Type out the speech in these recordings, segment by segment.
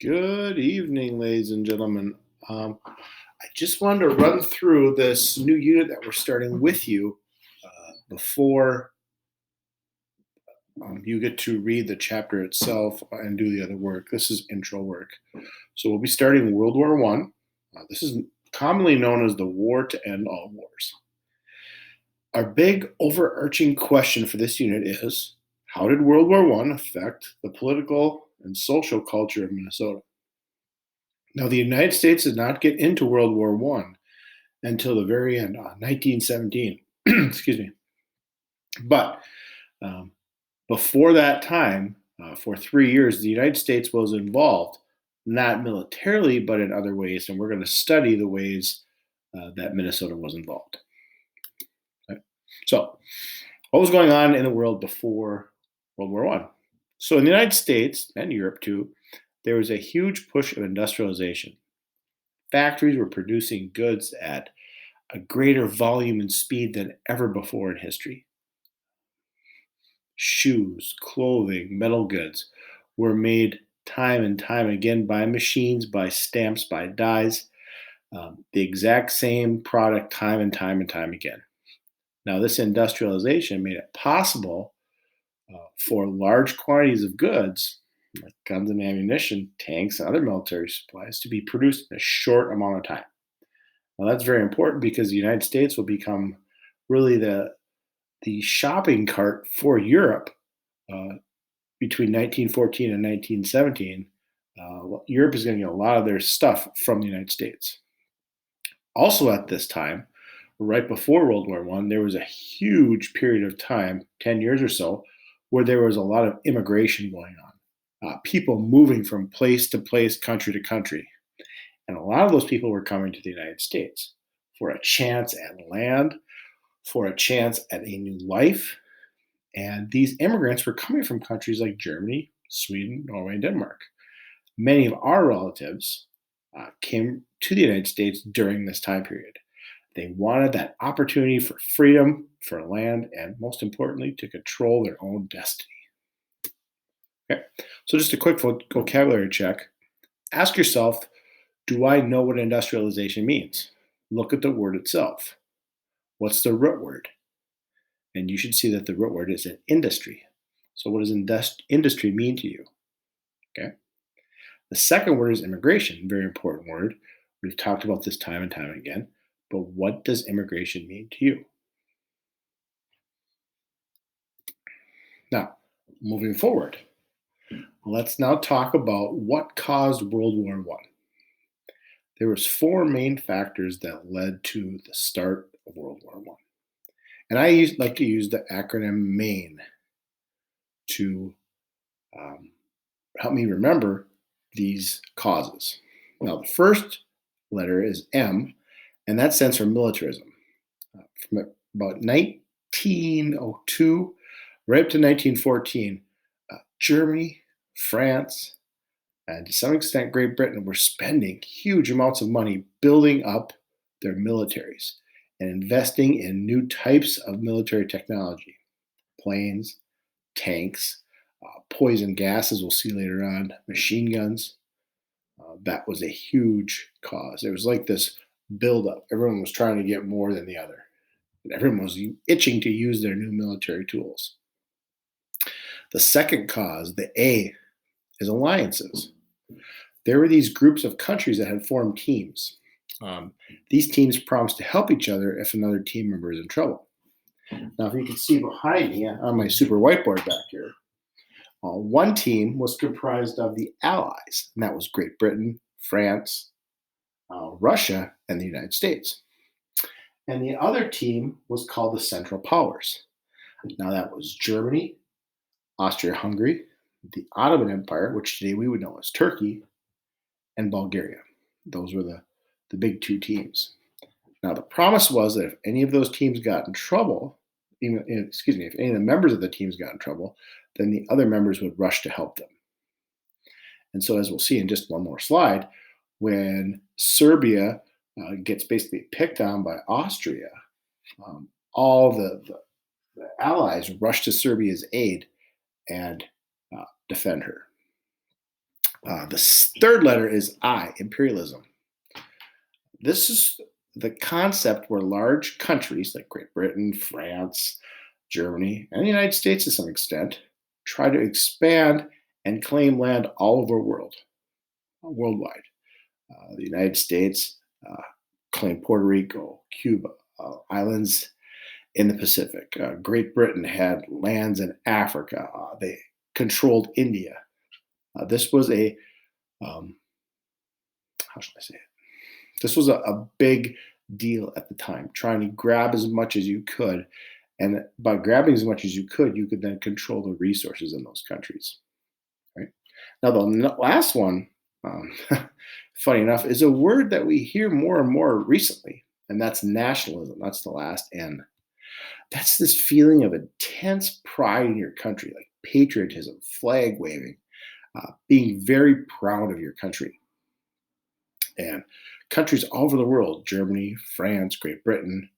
Good evening, ladies and gentlemen. I just wanted to run through this new unit that we're starting with you before you get to read the chapter itself and do the other work. This is intro work. So we'll be starting World War One. This is commonly known as the war to end all wars. Our big overarching question for this unit is: how did World War One affect the political and social culture of Minnesota? Now, the United States did not get into World War One until the very end, 1917. Excuse me. But um, before that time, for 3 years, the United States was involved, not militarily, but in other ways. And we're going to study the ways that Minnesota was involved. Okay? So, what was going on in the world before World War One? So, in the United States and Europe too, there was a huge push of industrialization. Factories were producing goods at a greater volume and speed than ever before in history. Shoes, clothing, metal goods were made time and time again by machines, by stamps, by dies, the exact same product time and time and time again. Now, this industrialization made it possible for large quantities of goods, like guns and ammunition, tanks, and other military supplies, to be produced in a short amount of time. Well, that's very important because the United States will become really the shopping cart for Europe uh, between 1914 and 1917. Europe is going to get a lot of their stuff from the United States. Also, at this time, right before World War One, there was a huge period of time, 10 years or so, where there was a lot of immigration going on. People moving from place to place, country to country. And a lot of those people were coming to the United States for a chance at land, for a chance at a new life. And these immigrants were coming from countries like Germany, Sweden, Norway, and Denmark. Many of our relatives came to the United States during this time period. They wanted that opportunity for freedom, for land, and most importantly, to control their own destiny. Okay, so just a quick vocabulary check. Ask yourself, do I know what industrialization means? Look at the word itself. What's the root word? And you should see that the root word is an industry. So, what does industry mean to you? Okay. The second word is immigration, very important word. We've talked about this time and time again. But what does immigration mean to you? Now, moving forward, let's now talk about what caused World War One. There was four main factors that led to the start of World War One, and like to use the acronym MAIN to um, help me remember these causes. Now, the first letter is M, and that stands for militarism. From about 1902 right up to 1914, Germany, France, and to some extent Great Britain were spending huge amounts of money building up their militaries and investing in new types of military technology: planes, tanks, poison gases, we'll see later on, machine guns. That was a huge cause. It was like this buildup. Everyone was trying to get more than the other, and everyone was itching to use their new military tools. The second cause, the A, is alliances. There were these groups of countries that had formed teams. Um, these teams promised to help each other if another team member is in trouble. Now, if you can see behind me on my super whiteboard back here, one team was comprised of the Allies, and that was Great Britain, France, Russia, and the United States. And the other team was called the Central Powers. Now, that was Germany, Austria Hungary, the Ottoman Empire, which today we would know as Turkey, and Bulgaria. Those were the big two teams. Now, the promise was that if any of those teams got in trouble, if any of the members of the teams got in trouble, then the other members would rush to help them. And so, as we'll see in just one more slide, when Serbia gets basically picked on by Austria, all the allies rush to Serbia's aid and defend her. The third letter is I, imperialism. This is the concept where large countries like Great Britain, France, Germany, and the United States to some extent try to expand and claim land all over the world, worldwide. The United States claimed Puerto Rico, Cuba, islands in the Pacific. Great Britain had lands in Africa. They controlled India. This was a um, how should I say it? This was a big deal at the time, trying to grab as much as you could. And by grabbing as much as you could then control the resources in those countries. Right now, the last one, um, funny enough, is a word that we hear more and more recently, and that's nationalism. That's the last N. That's this feeling of intense pride in your country, like patriotism, flag waving, being very proud of your country. And countries all over the world, Germany, France, Great Britain,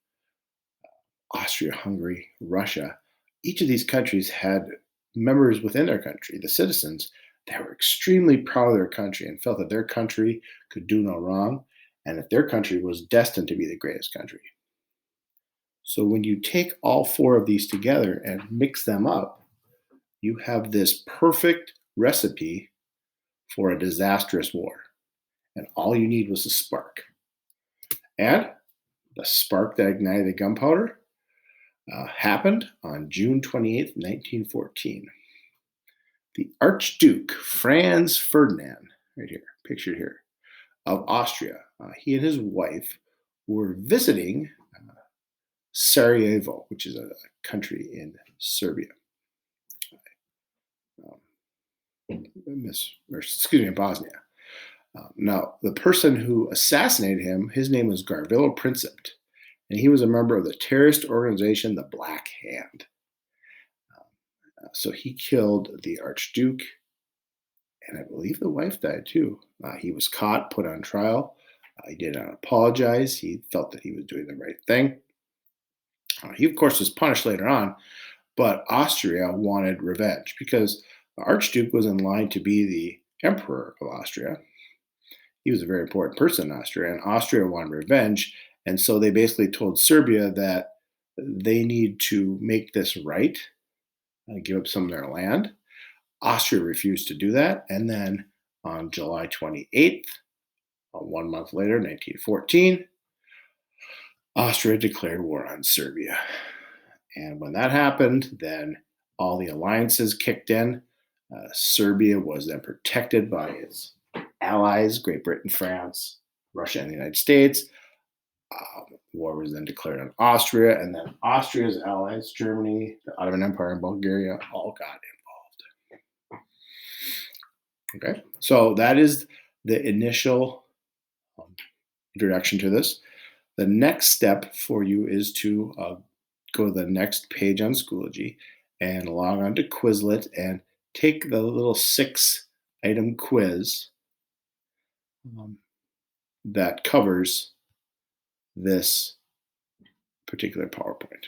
Austria, Hungary, Russia, each of these countries had members within their country, the citizens, that were extremely proud of their country and felt that their country could do no wrong and that their country was destined to be the greatest country. So when you take all four of these together and mix them up, you have this perfect recipe for a disastrous war. And all you need was a spark. And the spark that ignited the gunpowder happened on June 28th, 1914. The Archduke Franz Ferdinand, right here, pictured here, of Austria, he and his wife were visiting Sarajevo, which is a country in Serbia. Excuse me, Bosnia. Now, the person who assassinated him, his name was Gavrilo Princip, and he was a member of the terrorist organization, the Black Hand. So he killed the Archduke, and I believe the wife died too. He was caught, put on trial. He did not apologize. He felt that he was doing the right thing. He, of course, was punished later on, but Austria wanted revenge because the Archduke was in line to be the Emperor of Austria. He was a very important person in Austria, and Austria wanted revenge. And so they basically told Serbia that they need to make this right, give up some of their land. Austria refused to do that. And then on July 28th, 1 month later, 1914, Austria declared war on Serbia. And when that happened, then all the alliances kicked in. Serbia was then protected by its allies, Great Britain, France, Russia, and the United States. War was then declared on Austria, and then Austria's allies, Germany, the Ottoman Empire, and Bulgaria, all got involved. Okay, so that is the initial introduction to this. The next step for you is to go to the next page on Schoology and log on to Quizlet and take the little 6-item quiz that covers this particular PowerPoint.